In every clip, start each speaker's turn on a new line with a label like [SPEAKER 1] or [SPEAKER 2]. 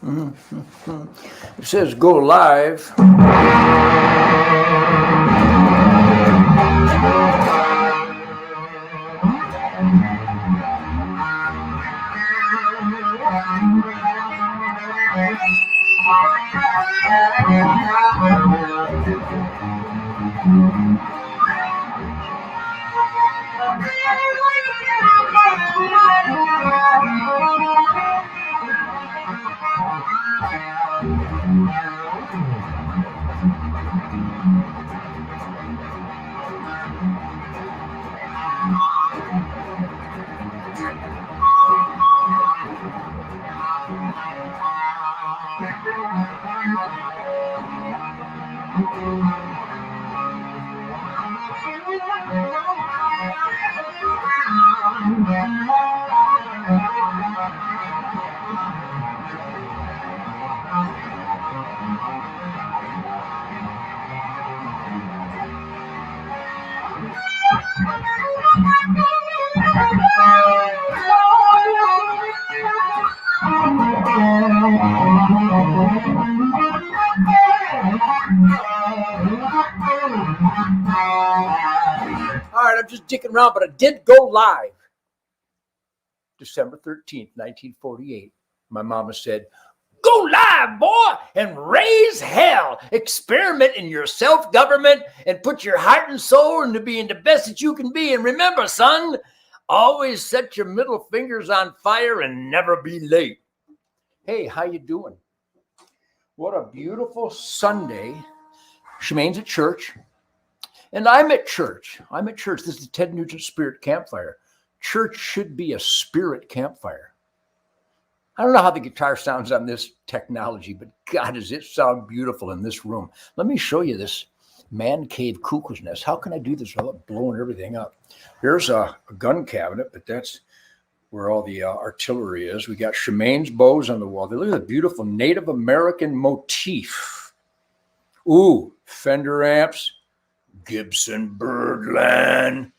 [SPEAKER 1] It says go live. All right, I'm just dicking around, but I did go live. December 13th, 1948. My mama said, go live, boy, and raise hell. Experiment in your self-government and put your heart and soul into being the best that you can be. And remember, son, always set your middle fingers on fire and never be late. Hey, how you doing? What a beautiful Sunday. Shemane's at church. And I'm at church. This is the Ted Nugent Spirit Campfire. Church should be a spirit campfire. I don't know how the guitar sounds on this technology, but God, does it sound beautiful in this room. Let me show you this man cave cuckoo's nest. How can I do this without blowing everything up? Here's a gun cabinet, but that's where all the artillery is. We got Shemane's bows on the wall. Look at the beautiful Native American motif. Ooh, Fender amps. Gibson Birdland,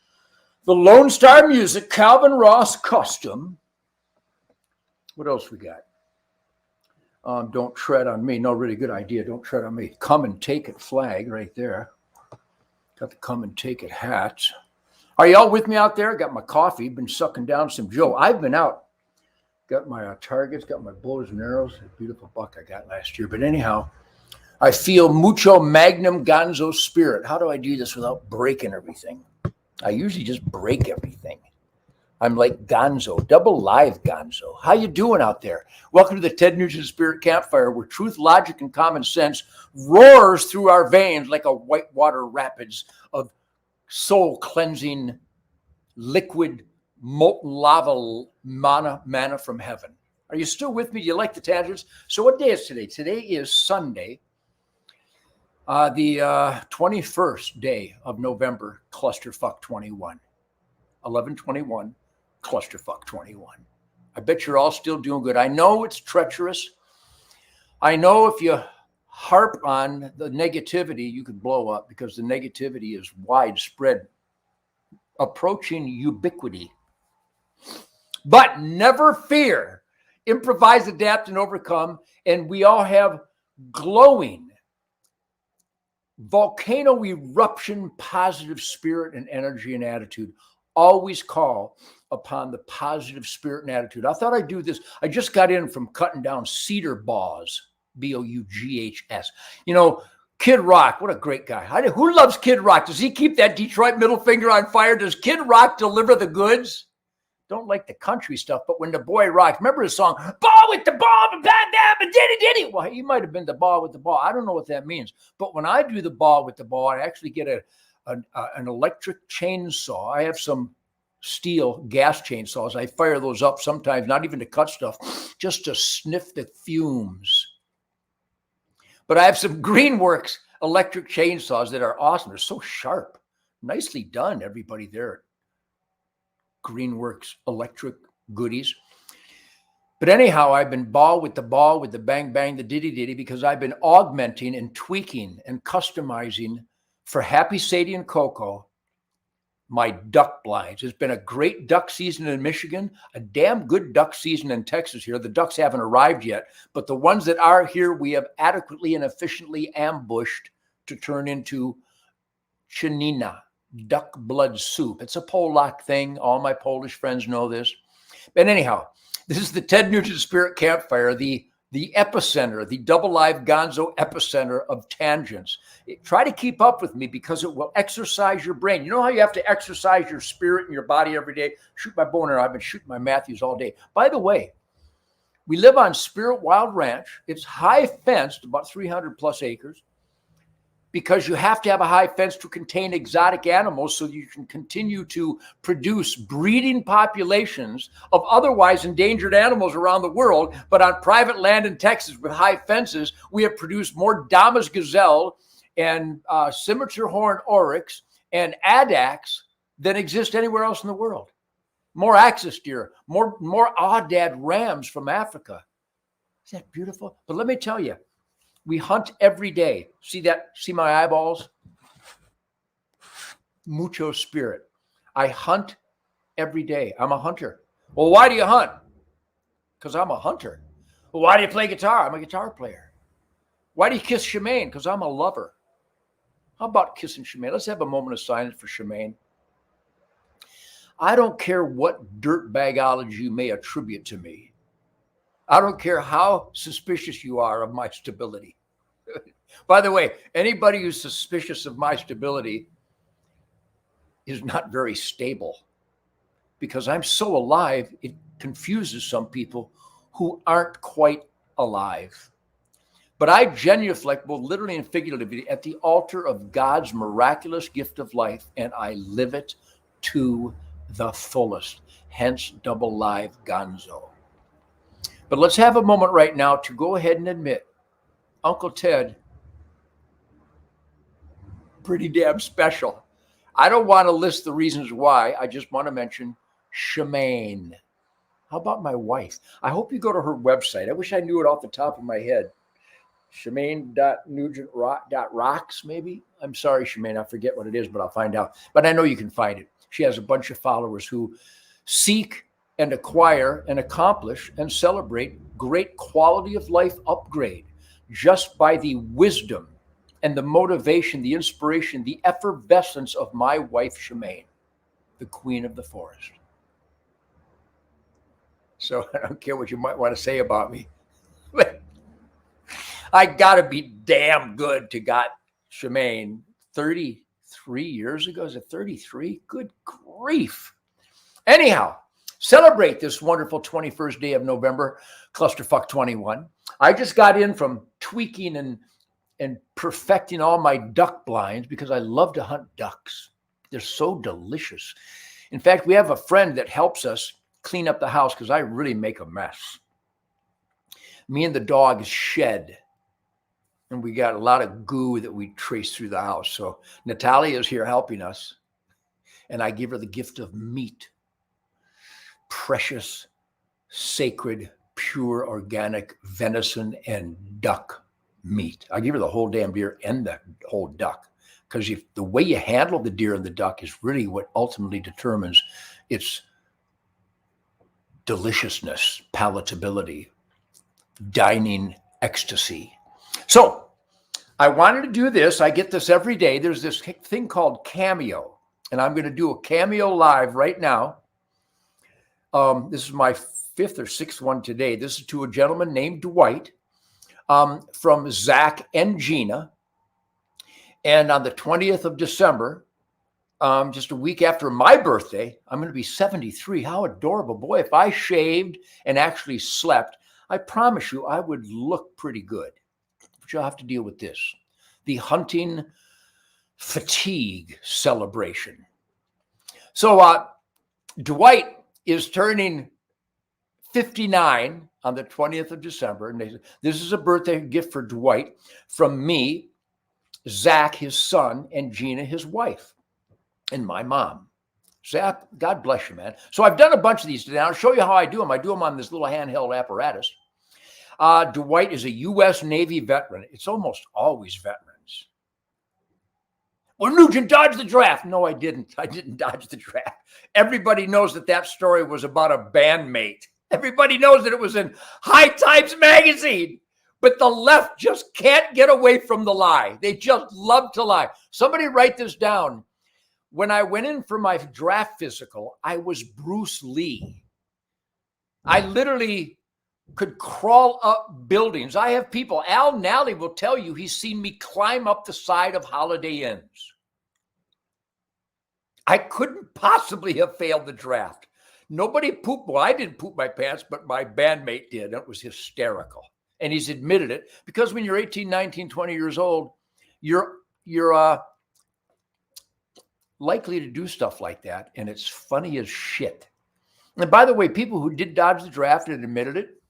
[SPEAKER 1] the Lone Star Music, Calvin Ross custom. What else we got? Don't tread on me. No, really good idea. Don't tread on me. Come and take it flag right there. Got the come and take it hats. Are y'all with me out there? Got my coffee. Been sucking down some Joe. I've been out. Got my targets. Got my bows and arrows. A beautiful buck I got last year. But anyhow, I feel mucho magnum gonzo spirit. How do I do this without breaking everything? I usually just break everything. I'm like gonzo, double live gonzo. How you doing out there? Welcome to the Ted Nugent Spirit Campfire, where truth, logic, and common sense roars through our veins like a whitewater rapids of soul-cleansing, liquid, molten lava manna from heaven. Are you still with me? Do you like the tangents? So what day is today? Today is Sunday. The 21st day of November, clusterfuck 21, 11/21, clusterfuck 21. I bet you're all still doing good. I know it's treacherous. I know if you harp on the negativity, you could blow up because the negativity is widespread, approaching ubiquity. But never fear. Improvise, adapt, and overcome. And we all have glowing, volcano eruption, positive spirit and energy and attitude. Always call upon the positive spirit and attitude. I thought I'd do this. I just got in from cutting down cedar boughs, Boughs. You know, Kid Rock, what a great guy. Who loves Kid Rock? Does he keep that Detroit middle finger on fire? Does Kid Rock deliver the goods? Don't like the country stuff, but when the boy rocks, remember his song, ball with the ball, bam, bam, diddy. Well, he might have been the ball with the ball. I don't know what that means. But when I do the ball with the ball, I actually get an electric chainsaw. I have some steel gas chainsaws. I fire those up sometimes, not even to cut stuff, just to sniff the fumes. But I have some Greenworks electric chainsaws that are awesome. They're so sharp. Nicely done, everybody there. Greenworks electric goodies. But anyhow, I've been ball with the bang, bang, the diddy, because I've been augmenting and tweaking and customizing for Happy Sadie and Coco my duck blinds. It's been a great duck season in Michigan, a damn good duck season in Texas here. The ducks haven't arrived yet, but the ones that are here, we have adequately and efficiently ambushed to turn into chinina, duck blood soup. It's a Polak thing. All my Polish friends know this. But anyhow, this is the Ted Nugent Spirit Campfire, the epicenter, the double live gonzo epicenter of tangents. Try to keep up with me because it will exercise your brain. You know how you have to exercise your spirit and your body every day? Shoot my bow and arrow. I've been shooting my Matthews all day. By the way, we live on Spirit Wild Ranch. It's high fenced, about 300 plus acres, because you have to have a high fence to contain exotic animals so you can continue to produce breeding populations of otherwise endangered animals around the world. But on private land in Texas with high fences, we have produced more Damas gazelle and scimitar horn oryx and addax than exist anywhere else in the world. More axis deer, more aoudad rams from Africa. Is that beautiful? But let me tell you, we hunt every day. See that? See my eyeballs? Mucho spirit. I hunt every day. I'm a hunter. Well, why do you hunt? Because I'm a hunter. Well, why do you play guitar? I'm a guitar player. Why do you kiss Shemaine? Because I'm a lover. How about kissing Shemaine? Let's have a moment of silence for Shemaine. I don't care what dirtbagology you may attribute to me. I don't care how suspicious you are of my stability. By the way, anybody who's suspicious of my stability is not very stable, because I'm so alive, it confuses some people who aren't quite alive. But I genuflect, both literally and figuratively, at the altar of God's miraculous gift of life, and I live it to the fullest, hence double live gonzo. But let's have a moment right now to go ahead and admit Uncle Ted, pretty damn special. I don't want to list the reasons why. I just want to mention Shemaine. How about my wife? I hope you go to her website. I wish I knew it off the top of my head. Shemaine.nugent.rocks, maybe? I'm sorry, Shemaine. I forget what it is, but I'll find out. But I know you can find it. She has a bunch of followers who seek and acquire and accomplish and celebrate great quality of life upgrade just by the wisdom and the motivation, the inspiration, the effervescence of my wife, Shemaine, the queen of the forest. So I don't care what you might want to say about me, but I got to be damn good to got Shemaine 33 years ago. Is it 33? Good grief. Anyhow, celebrate this wonderful 21st day of November, Clusterfuck 21. I just got in from tweaking and perfecting all my duck blinds because I love to hunt ducks. They're so delicious. In fact, we have a friend that helps us clean up the house because I really make a mess. Me and the dog shed, and we got a lot of goo that we trace through the house. So Natalia is here helping us, and I give her the gift of meat. Precious, sacred, pure, organic venison and duck meat. I give her the whole damn deer and the whole duck, because the way you handle the deer and the duck is really what ultimately determines its deliciousness, palatability, dining ecstasy. So I wanted to do this. I get this every day. There's this thing called Cameo, and I'm going to do a Cameo live right now. This is my fifth or sixth one today. This is to a gentleman named Dwight from Zach and Gina. And on the 20th of December, just a week after my birthday, I'm going to be 73. How adorable. Boy, if I shaved and actually slept, I promise you I would look pretty good. But you'll have to deal with this. The hunting fatigue celebration. So Dwight is turning 59 on the 20th of December. And they said, this is a birthday gift for Dwight from me, Zach, his son, and Gina, his wife, and my mom. Zach, God bless you, man. So I've done a bunch of these today. I'll show you how I do them. I do them on this little handheld apparatus. Dwight is a U.S. Navy veteran. It's almost always veterans. Well, Nugent dodged the draft. No, I didn't. I didn't dodge the draft. Everybody knows that story was about a bandmate. Everybody knows that it was in High Times magazine. But the left just can't get away from the lie. They just love to lie. Somebody write this down. When I went in for my draft physical, I was Bruce Lee. I literally could crawl up buildings. I have people, Al Nally will tell you he's seen me climb up the side of Holiday Inns. I couldn't possibly have failed the draft. Nobody pooped. Well, I didn't poop my pants, but my bandmate did. It was hysterical. And he's admitted it because when you're 18, 19, 20 years old, you're likely to do stuff like that. And it's funny as shit. And by the way, people who did dodge the draft and admitted it,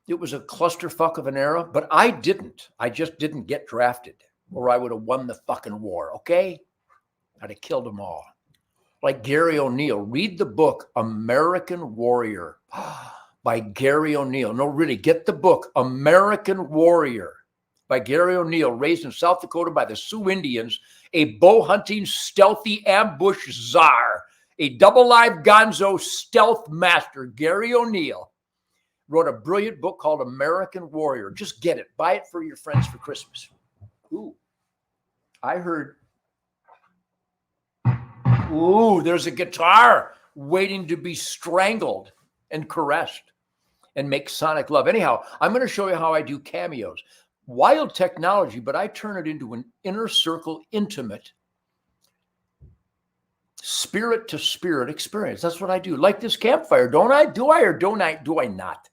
[SPEAKER 1] it was a clusterfuck of an era, but I didn't. I just didn't get drafted or I would have won the fucking war. Okay. I'd have killed them all. Like Gary O'Neill. Read the book, American Warrior. By Gary O'Neill. No, really, get the book, American Warrior by Gary O'Neill, raised in South Dakota by the Sioux Indians, a bow hunting, stealthy ambush czar, a double live gonzo stealth master. Gary O'Neill wrote a brilliant book called American Warrior. Just get it. Buy it for your friends for Christmas. Ooh, I heard, ooh, there's a guitar waiting to be strangled and caressed and make sonic love. Anyhow, I'm going to show you how I do cameos. Wild technology, but I turn it into an inner circle, intimate, spirit to spirit experience. That's what I do. Like this campfire, don't I? Do I or don't I? Do I not?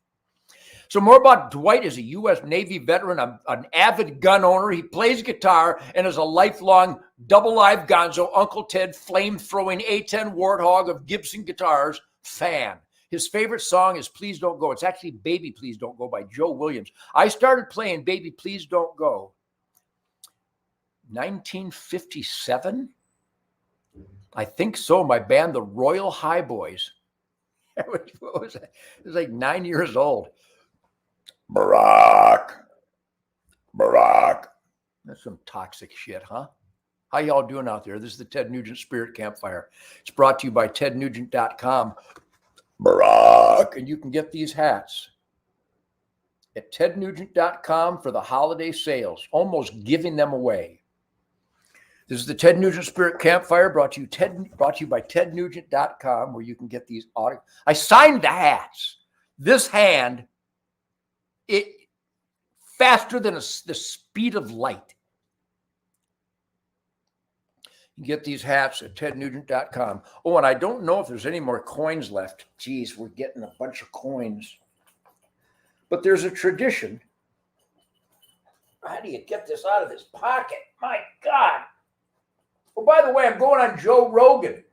[SPEAKER 1] So more about Dwight is a U.S. Navy veteran, an avid gun owner. He plays guitar and is a lifelong double live gonzo, Uncle Ted, flame-throwing A10 Warthog of Gibson guitars fan. His favorite song is Please Don't Go. It's actually Baby Please Don't Go by Joe Williams. I started playing Baby Please Don't Go 1957. I think so. My band, the Royal High Boys. What was that? It was like 9 years old. Barack. That's some toxic shit, huh? How y'all doing out there? This is the Ted Nugent Spirit Campfire. It's brought to you by tednugent.com. Barack. And you can get these hats at tednugent.com for the holiday sales, almost giving them away. This is the Ted Nugent Spirit Campfire brought to you by tednugent.com, where you can get these I signed the hats. This hand, it faster than the speed of light. You get these hats at tednugent.com. Oh, and I don't know if there's any more coins left. Geez, we're getting a bunch of coins. But there's a tradition. How do you get this out of this pocket? My God. Oh, by the way, I'm going on Joe Rogan.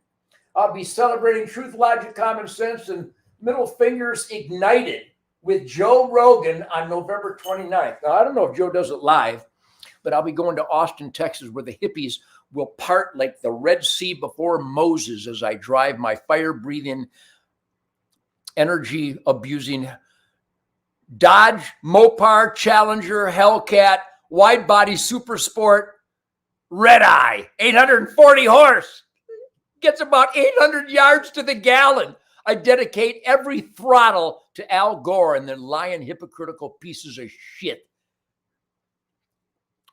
[SPEAKER 1] I'll be celebrating Truth, Logic, Common Sense, and Middle Fingers Ignited with Joe Rogan on November 29th. Now, I don't know if Joe does it live, but I'll be going to Austin, Texas, where the hippies will part like the Red Sea before Moses as I drive my fire-breathing, energy-abusing Dodge, Mopar, Challenger, Hellcat, wide-body super sport, red eye, 840 horse. Gets about 800 yards to the gallon. I dedicate every throttle to Al Gore and their lying, hypocritical pieces of shit.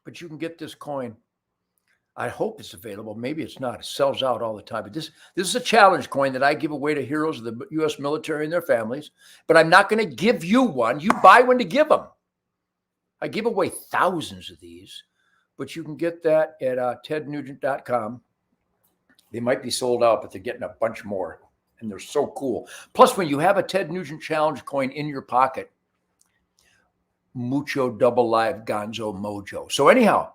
[SPEAKER 1] But you can get this coin. I hope it's available. Maybe it's not. It sells out all the time. But this is a challenge coin that I give away to heroes of the U.S. military and their families. But I'm not going to give you one. You buy one to give them. I give away thousands of these. But you can get that at tednugent.com. They might be sold out, but they're getting a bunch more. And they're so cool. Plus, when you have a Ted Nugent Challenge coin in your pocket, mucho double live gonzo mojo. So anyhow,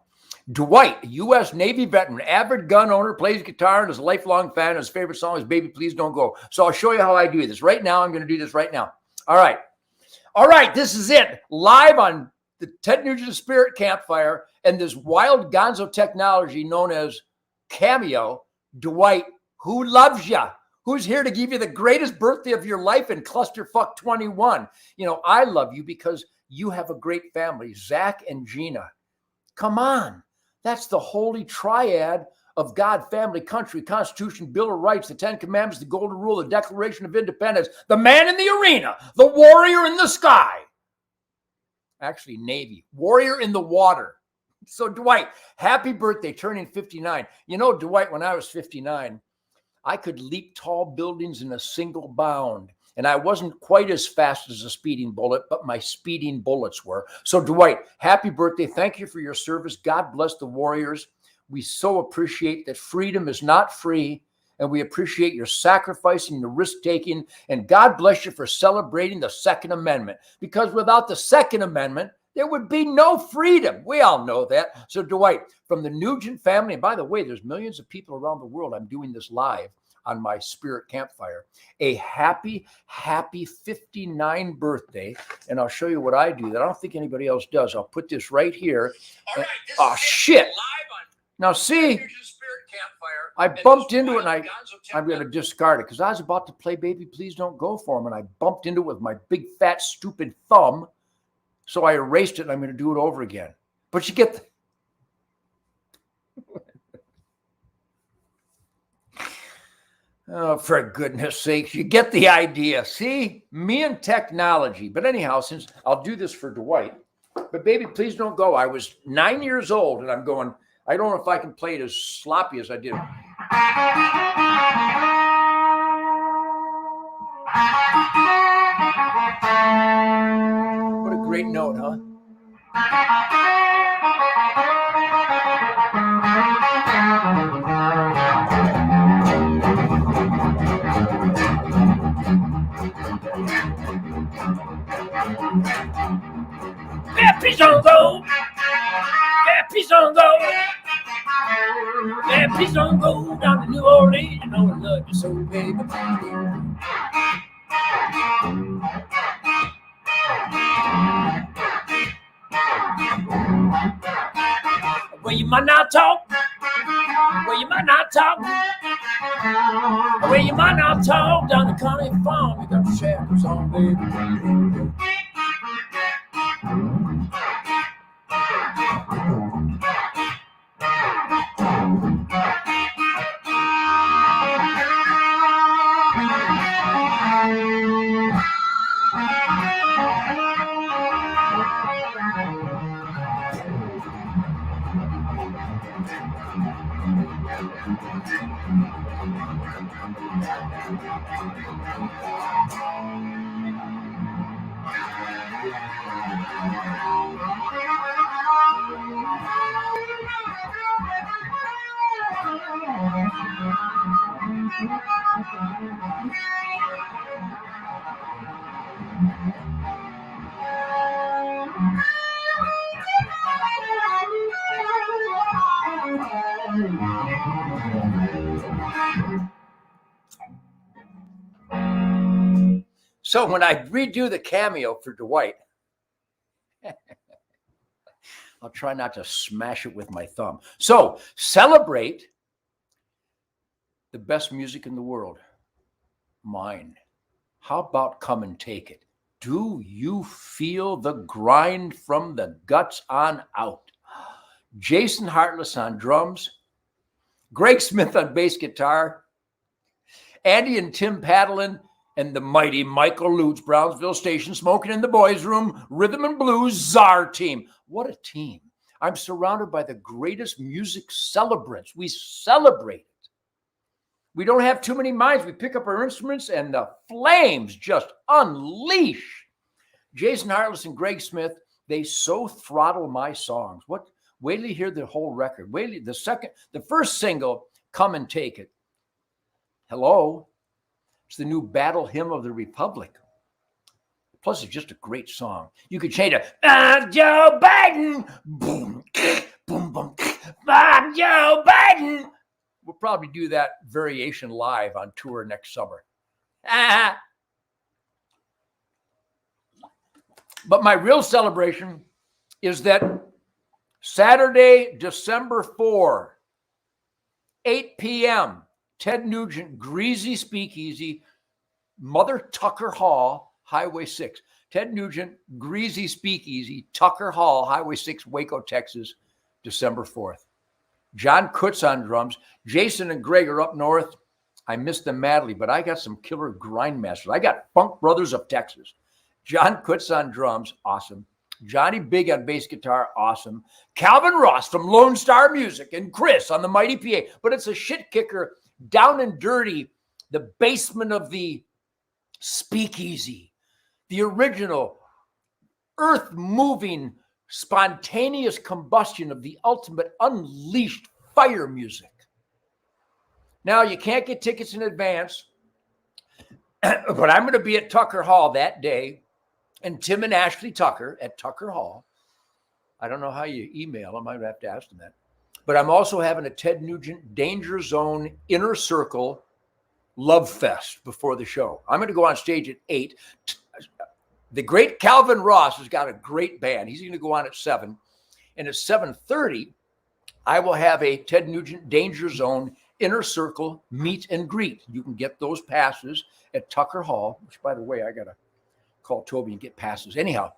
[SPEAKER 1] Dwight, a U.S. Navy veteran, avid gun owner, plays guitar and is a lifelong fan. His favorite song is Baby Please Don't Go. So I'll show you how I do this. Right now, I'm going to do this right now. All right, this is it. Live on the Ted Nugent Spirit Campfire and this wild gonzo technology known as Cameo. Dwight, who loves you? Who's here to give you the greatest birthday of your life in Clusterfuck 21? You know, I love you because you have a great family, Zach and Gina. Come on. That's the holy triad of God, family, country, Constitution, Bill of Rights, the Ten Commandments, the Golden Rule, the Declaration of Independence, the man in the arena, the warrior in the sky. Actually, Navy, warrior in the water. So, Dwight, happy birthday, turning 59. You know, Dwight, when I was 59, I could leap tall buildings in a single bound. And I wasn't quite as fast as a speeding bullet, but my speeding bullets were. So, Dwight, happy birthday. Thank you for your service. God bless the warriors. We so appreciate that freedom is not free, and we appreciate your sacrificing, the risk-taking, and God bless you for celebrating the Second Amendment, because without the Second Amendment, there would be no freedom. We all know that. So, Dwight, from the Nugent family, and by the way, there's millions of people around the world. I'm doing this live on my Spirit Campfire. A happy, happy 59 birthday. And I'll show you what I do that I don't think anybody else does. I'll put this right here. All right, oh, shit. Now, see, I bumped into it, and I'm going to discard it because I was about to play Baby Please Don't Go for him, and I bumped into it with my big, fat, stupid thumb. So I erased it, and I'm going to do it over again. But you get oh, for goodness sakes, you get the idea. See, me and technology. But anyhow, since I'll do this for Dwight, but Baby Please Don't Go. I was 9 years old, and I'm going, I don't know if I can play it as sloppy as I did. What a great note, huh? Please don't go. Please don't go. Please don't go down to New Orleans. You know I love you so, baby. Well, you might not talk. Well, you might not talk. Well, you might not talk down the county farm. You got the shackles on, baby. So when I redo the cameo for Dwight, I'll try not to smash it with my thumb. So celebrate the best music in the world, mine. How about Come and Take It? Do you feel the grind from the guts on out? Jason Hartless on drums, Greg Smith on bass guitar, Andy and Tim Paddlin, and the mighty Michael Lutz, Brownsville Station, Smoking in the Boys Room, Rhythm and Blues, Czar team. What a team. I'm surrounded by the greatest music celebrants. We celebrate it. We don't have too many minds. We pick up our instruments and the flames just unleash. Jason Hartless and Greg Smith, they so throttle my songs. Wait till you hear the whole record. Wait till the first single, Come and Take It. Hello. It's the new battle hymn of the Republic. Plus, it's just a great song. You could change it. Joe Biden. Boom, boom, boom. Joe Biden. We'll probably do that variation live on tour next summer. But my real celebration is that Saturday, December 4, 8 p.m., Ted Nugent, Greasy Speakeasy, Mother Tucker Hall, Highway 6. Ted Nugent, Greasy Speakeasy, Tucker Hall, Highway 6, Waco, Texas, December 4th. John Kutz on drums. Jason and Greg are up north. I miss them madly, but I got some killer grindmasters. I got Funk Brothers of Texas. John Kutz on drums, awesome. Johnny Big on bass guitar, awesome. Calvin Ross from Lone Star Music, and Chris on the mighty PA. But it's a shit kicker down and dirty, the basement of the speakeasy, the original earth-moving, spontaneous combustion of the ultimate unleashed fire music. Now, you can't get tickets in advance, but I'm going to be at Tucker Hall that day, and Tim and Ashley Tucker at Tucker Hall. I don't know how you email them. I might have to ask them that. But I'm also having a Ted Nugent Danger Zone Inner Circle Love Fest before the show. I'm going to go on stage at 8. The great Calvin Ross has got a great band. He's going to go on at 7. And at 7:30, I will have a Ted Nugent Danger Zone Inner Circle meet and greet. You can get those passes at Tucker Hall, which, by the way, I got to call Toby and get passes. Anyhow,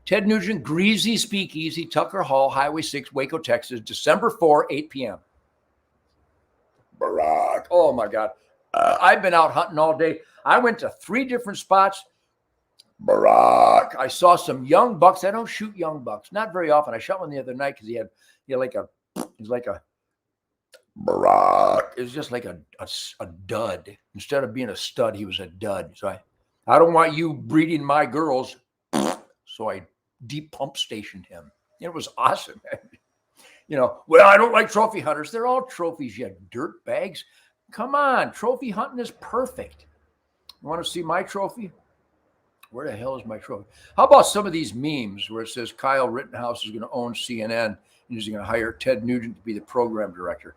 [SPEAKER 1] Ted Nugent Greasy Speakeasy, Tucker Hall, Highway 6, Waco, Texas, December 4, 8 p.m. Barack. Oh, my God. I've been out hunting all day. I went to 3 different spots. Barack. I saw some young bucks. I don't shoot young bucks. Not very often. I shot one the other night because he had like a Barack. It was just like a dud. Instead of being a stud, he was a dud. So I don't want you breeding my girls. So I deep pump stationed him. It was awesome. Well, I don't like trophy hunters. They're all trophies, you dirt bags. Come on, trophy hunting is perfect. You want to see my trophy? Where the hell is my trophy? How about some of these memes where it says Kyle Rittenhouse is going to own CNN and he's going to hire Ted Nugent to be the program director?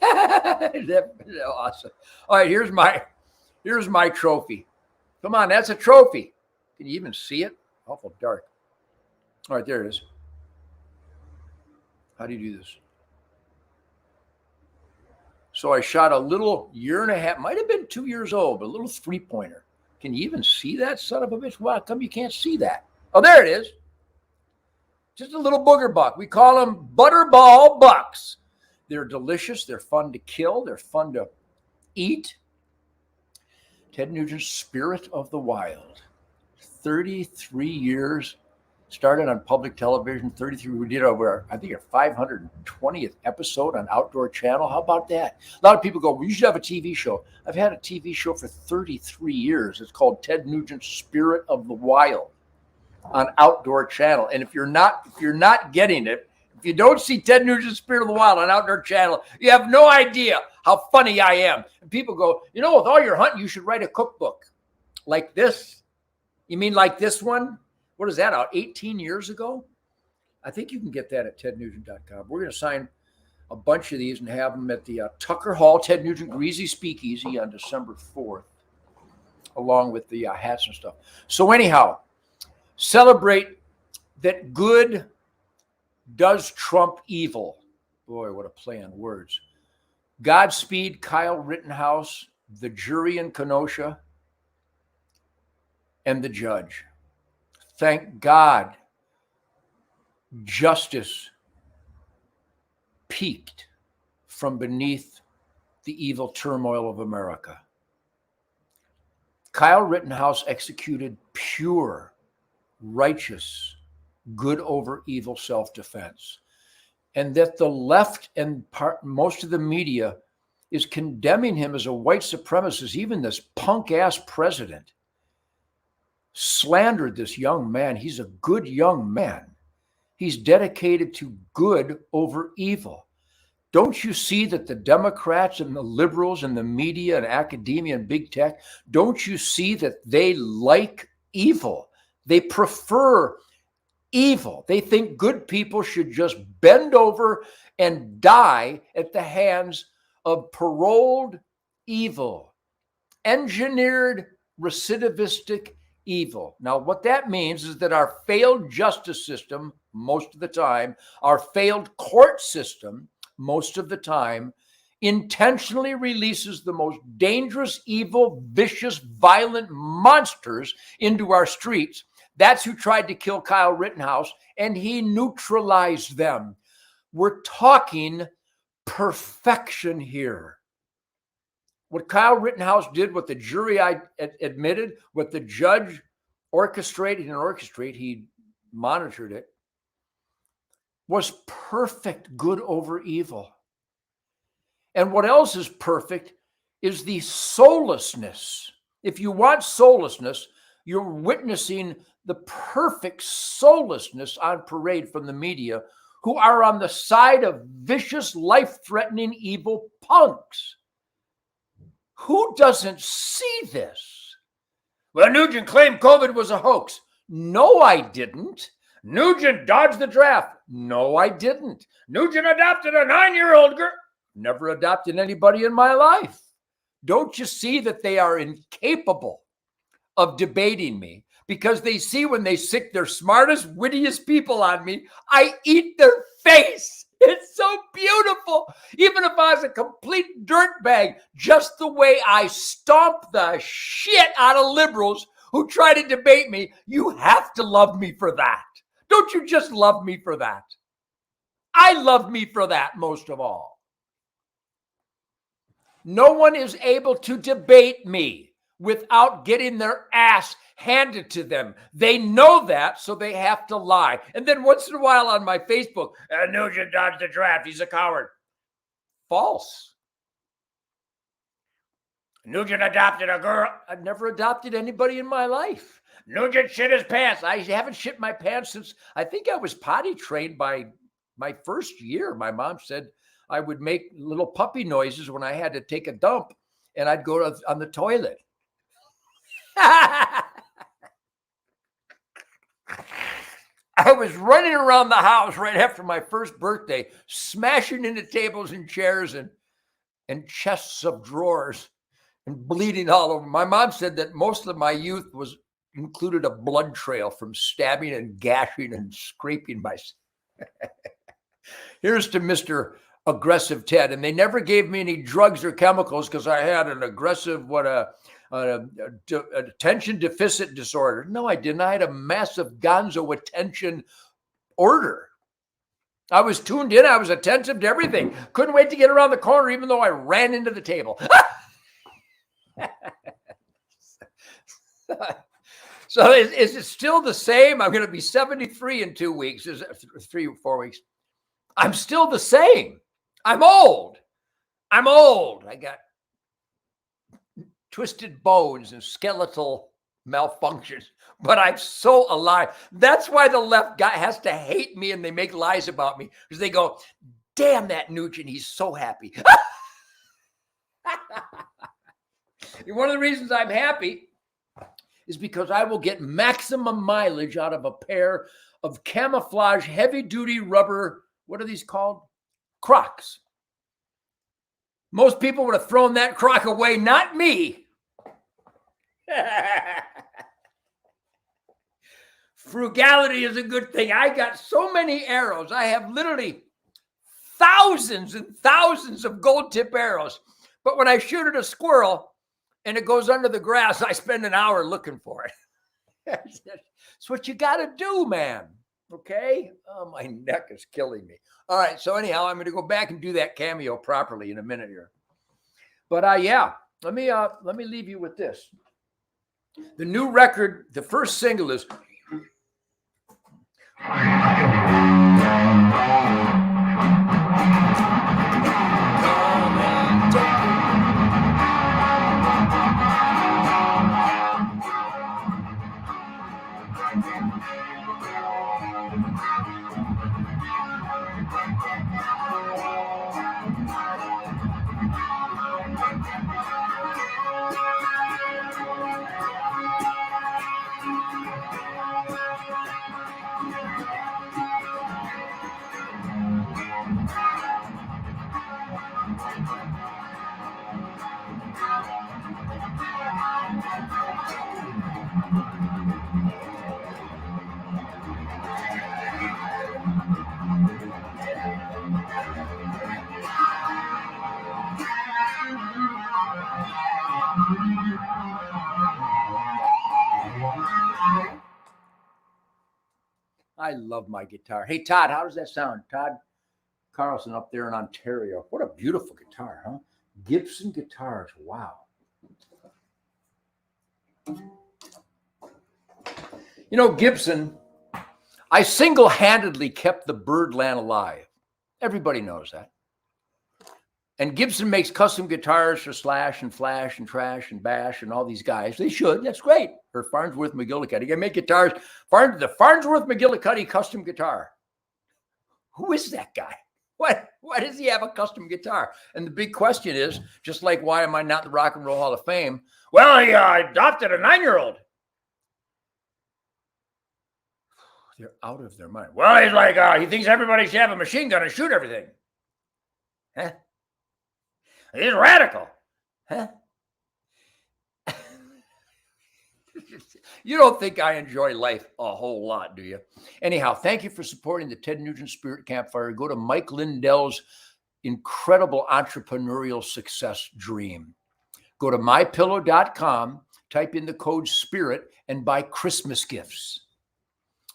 [SPEAKER 1] That's awesome. All right, here's my trophy. Come on, that's a trophy. Can you even see it? Awful dark. All right, there it is. How do you do this? So I shot a little 1.5 years, might have been 2 years old, but a little 3-pointer. Can you even see that, son of a bitch? Wow, how come you can't see that? Oh, there it is. Just a little booger buck. We call them butterball bucks. They're delicious. They're fun to kill. They're fun to eat. Ted Nugent's Spirit of the Wild. 33 years. Started on public television, 33. We did over, I think, a 520th episode on Outdoor Channel. How about that? A lot of people go, well, you should have a TV show. I've had a TV show for 33 years. It's called Ted Nugent's Spirit of the Wild on Outdoor Channel. And if you're not getting it, if you don't see Ted Nugent's Spirit of the Wild on Outdoor Channel, you have no idea how funny I am. And people go, with all your hunting, you should write a cookbook like this. You mean like this one? What is that, out 18 years ago? I think you can get that at tednugent.com. We're going to sign a bunch of these and have them at the Tucker Hall Ted Nugent Greasy Speakeasy on December 4th, along with the hats and stuff. So anyhow, celebrate that good does trump evil. Boy, what a play on words. Godspeed, Kyle Rittenhouse, the jury in Kenosha, and the judge. Thank God justice peaked from beneath the evil turmoil of America. Kyle Rittenhouse executed pure, righteous, good over evil self-defense. And that the left and most of the media is condemning him as a white supremacist, even this punk-ass president. Slandered this young man. He's a good young man. He's dedicated to good over evil. Don't you see that the Democrats and the liberals and the media and academia and big tech, don't you see that they like evil? They prefer evil. They think good people should just bend over and die at the hands of paroled evil, engineered, recidivistic evil. Now, what that means is that our failed justice system, most of the time, our failed court system, most of the time, intentionally releases the most dangerous, evil, vicious, violent monsters into our streets. That's who tried to kill Kyle Rittenhouse, and he neutralized them. We're talking perfection here. What Kyle Rittenhouse did, what the jury admitted, what the judge orchestrated, he monitored it, was perfect good over evil. And what else is perfect is the soullessness. If you want soullessness, you're witnessing the perfect soullessness on parade from the media, who are on the side of vicious, life-threatening, evil punks. Who doesn't see this? Well, Nugent claimed COVID was a hoax. No, I didn't. Nugent dodged the draft. No, I didn't. Nugent adopted a 9-year-old girl. Never adopted anybody in my life. Don't you see that they are incapable of debating me? Because they see when they sick their smartest, wittiest people on me, I eat their face. It's so beautiful. Even if I was a complete dirtbag, just the way I stomp the shit out of liberals who try to debate me, you have to love me for that. Don't you just love me for that? I love me for that most of all. No one is able to debate me without getting their ass handed to them. They know that, so they have to lie. And then once in a while on my Facebook, Nugent dodged the draft. He's a coward. False. Nugent adopted a girl. I've never adopted anybody in my life. Nugent shit his pants. I haven't shit my pants since I think I was potty trained by my first year. My mom said I would make little puppy noises when I had to take a dump, and I'd go on the toilet. I was running around the house right after my first birthday, smashing into tables and chairs and chests of drawers and bleeding all over. My mom said that most of my youth included a blood trail from stabbing and gashing and scraping myself. Here's to Mr. Aggressive Ted. And they never gave me any drugs or chemicals because I had an aggressive, attention deficit disorder. No, I didn't. I had a massive gonzo attention order. I was tuned in. I was attentive to everything. Couldn't wait to get around the corner, even though I ran into the table. So is it still the same? I'm going to be 73 in 2 weeks. Is it 3 or 4 weeks? I'm still the same. I'm old. I got twisted bones and skeletal malfunctions, but I'm so alive. That's why the left guy has to hate me and they make lies about me, because they go, damn that Nugent, he's so happy. One of the reasons I'm happy is because I will get maximum mileage out of a pair of camouflage heavy-duty rubber, what are these called? Crocs. Most people would have thrown that croc away, not me. Frugality is a good thing. I got so many arrows. I have literally thousands and thousands of gold tip arrows. But when I shoot at a squirrel and it goes under the grass, I spend an hour looking for it. That's what you got to do, man. Okay? Oh, my neck is killing me. All right. So anyhow, I'm going to go back and do that cameo properly in a minute here. But yeah, let me leave you with this. The new record, the first single is I love my guitar. Hey, Todd, how does that sound? Todd, Carlson up there in Ontario. What a beautiful guitar, huh? Gibson guitars. Wow. You know, Gibson, I single-handedly kept the Birdland alive. Everybody knows that. And Gibson makes custom guitars for Slash and Flash and Trash and Bash and all these guys. They should. That's great. Or Farnsworth McGillicuddy. They make guitars. The Farnsworth McGillicuddy custom guitar. Who is that guy? Why does he have a custom guitar? And the big question is, just like, why am I not in the Rock and Roll Hall of Fame? Well, he adopted a 9-year-old. They're out of their mind. Well, he's like, he thinks everybody should have a machine gun and shoot everything. Huh? He's radical. Huh? You don't think I enjoy life a whole lot, do you? Anyhow, thank you for supporting the Ted Nugent Spirit Campfire. Go to Mike Lindell's incredible entrepreneurial success dream. Go to mypillow.com, type in the code SPIRIT, and buy Christmas gifts.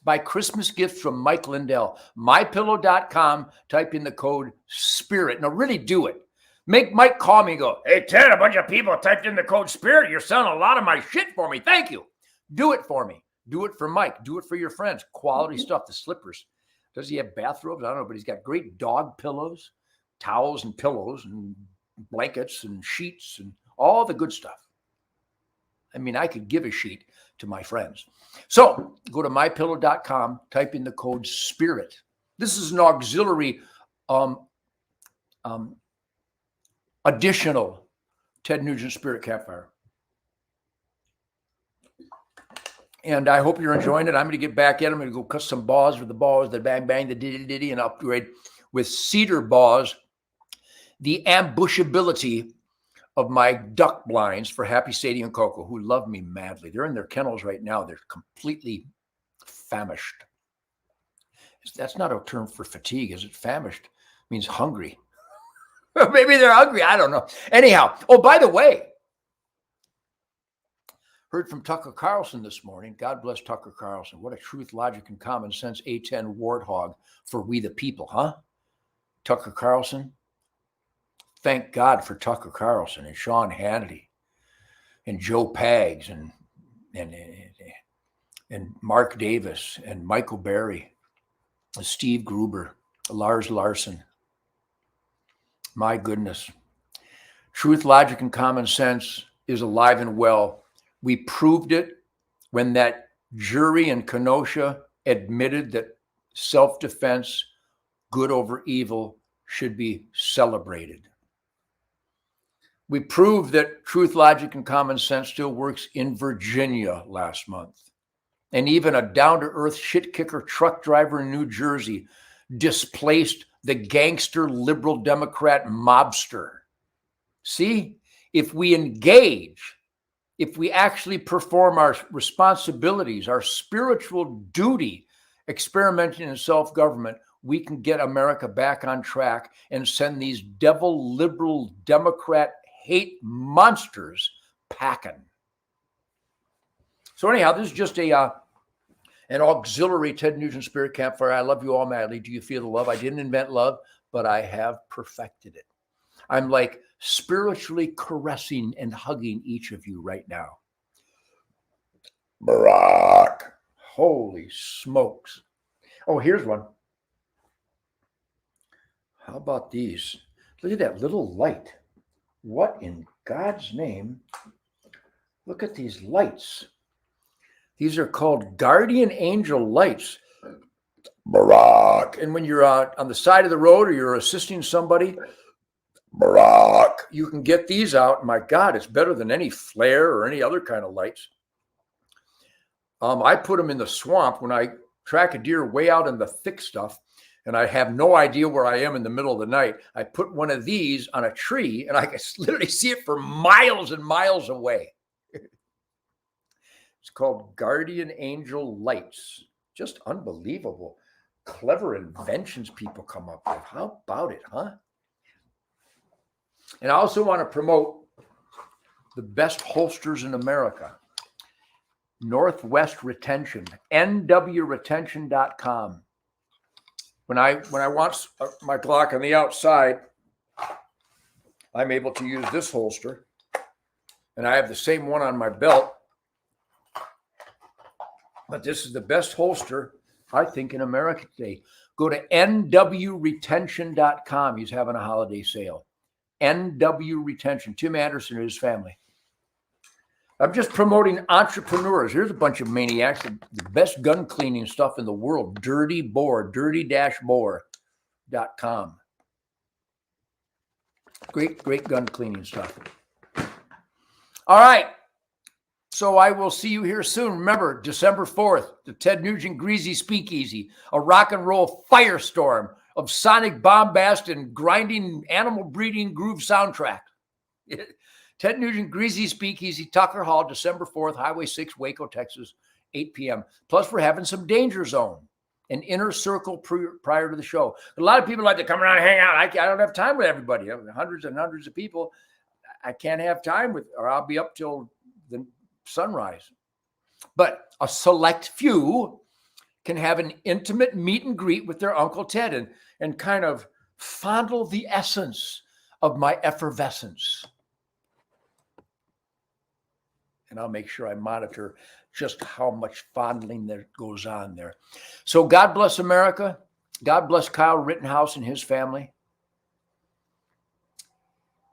[SPEAKER 1] Buy Christmas gifts from Mike Lindell. mypillow.com, type in the code SPIRIT. Now, really do it. Make Mike call me and go, hey, Ted, a bunch of people typed in the code SPIRIT. You're selling a lot of my shit for me. Thank you. Do it for me. Do it for Mike. Do it for your friends. Quality stuff. The slippers. Does he have bathrobes? I don't know, but he's got great dog pillows, towels and pillows and blankets and sheets and all the good stuff. I mean, I could give a sheet to my friends. So go to mypillow.com, type in the code SPIRIT. This is an auxiliary additional Ted Nugent Spirit Campfire. And I hope you're enjoying it. I'm going to get back in. I'm going to go cut some balls with the balls, the bang, bang, the diddy, diddy, and upgrade with cedar balls, the ambushability of my duck blinds for Happy, Sadie, and Coco, who love me madly. They're in their kennels right now. They're completely famished. That's not a term for fatigue, is it? Famished it means hungry. Maybe they're hungry. I don't know. Anyhow, oh, by the way, heard from Tucker Carlson this morning. God bless Tucker Carlson. What a truth, logic, and common sense A10 warthog for we the people, huh? Tucker Carlson. Thank God for Tucker Carlson and Sean Hannity and Joe Pags and Mark Davis and Michael Berry, and Steve Gruber, Lars Larson. My goodness. Truth, logic, and common sense is alive and well. We proved it when that jury in Kenosha admitted that self-defense, good over evil, should be celebrated. We proved that truth, logic, and common sense still works in Virginia last month. And even a down-to-earth shit-kicker truck driver in New Jersey displaced the gangster liberal Democrat mobster. See, if we engage, if we actually perform our responsibilities, our spiritual duty, experimenting in self-government, we can get America back on track and send these devil liberal Democrat hate monsters packing. So anyhow, this is just an auxiliary Ted Nugent Spirit Campfire. I love you all madly. Do you feel the love? I didn't invent love, but I have perfected it. I'm like spiritually caressing and hugging each of you right now. Barack. Holy smokes. Oh, here's one. How about these? Look at that little light. What in God's name? Look at these lights. These are called guardian angel lights. Barack. And when you're on the side of the road or you're assisting somebody, Barack, you can get these out. My God, it's better than any flare or any other kind of lights. I put them in the swamp when I track a deer way out in the thick stuff, and I have no idea where I am in the middle of the night. I put one of these on a tree, and I can literally see it for miles and miles away. It's called Guardian Angel Lights. Just unbelievable. Clever inventions people come up with. How about it, huh? And I also want to promote the best holsters in America. Northwest Retention, nwretention.com. When I want my Glock on the outside, I'm able to use this holster, and I have the same one on my belt. But this is the best holster, I think, in America today. Go to nwretention.com. He's having a holiday sale. NW Retention, Tim Anderson and his family. I'm just promoting entrepreneurs. Here's a bunch of maniacs, the best gun cleaning stuff in the world. Dirty Boar, dirty-boar.com. Great gun cleaning stuff. All right. So I will see you here soon. Remember, December 4th, the Ted Nugent Greasy Speakeasy, a rock and roll firestorm of sonic bombast and grinding animal breeding groove soundtrack. Ted Nugent Greasy Speakeasy, Tucker Hall, December 4th, Highway 6, Waco, Texas, 8 p.m. Plus, we're having some Danger Zone, an inner circle prior to the show. A lot of people like to come around and hang out. I don't have time with everybody. Hundreds and hundreds of people. I can't have time with, or I'll be up till the sunrise. But a select few can have an intimate meet and greet with their Uncle Ted and kind of fondle the essence of my effervescence. And I'll make sure I monitor just how much fondling that goes on there. So God bless America. God bless Kyle Rittenhouse and his family.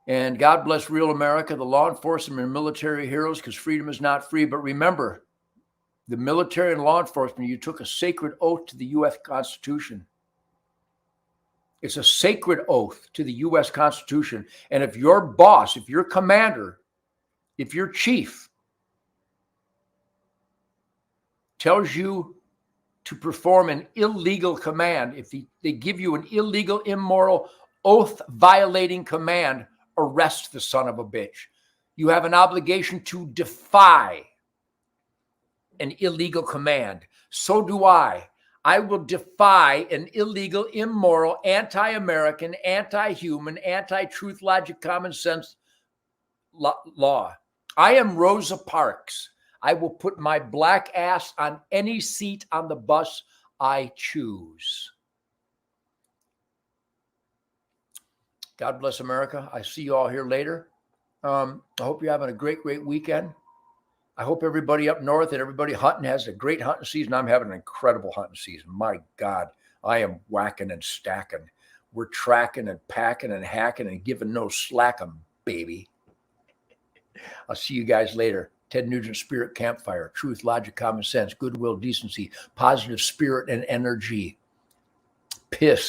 [SPEAKER 1] And God bless real America, the law enforcement and military heroes, because freedom is not free. But remember, the military and law enforcement, you took a sacred oath to the U.S. Constitution. It's a sacred oath to the U.S. Constitution. And if your boss, if your commander, if your chief tells you to perform an illegal command, if they give you an illegal, immoral, oath-violating command, arrest the son of a bitch. You have an obligation to defy an illegal command. So do I. I will defy an illegal, immoral, anti-American, anti-human, anti-truth, logic, common sense law. I am Rosa Parks. I will put my black ass on any seat on the bus I choose. God bless America. I see you all here later. I hope you're having a great weekend. I hope everybody up north and everybody hunting has a great hunting season. I'm having an incredible hunting season. My God, I am whacking and stacking. We're tracking and packing and hacking and giving no slack 'em, baby. I'll see you guys later. Ted Nugent Spirit Campfire, truth, logic, common sense, goodwill, decency, positive spirit and energy. Piss,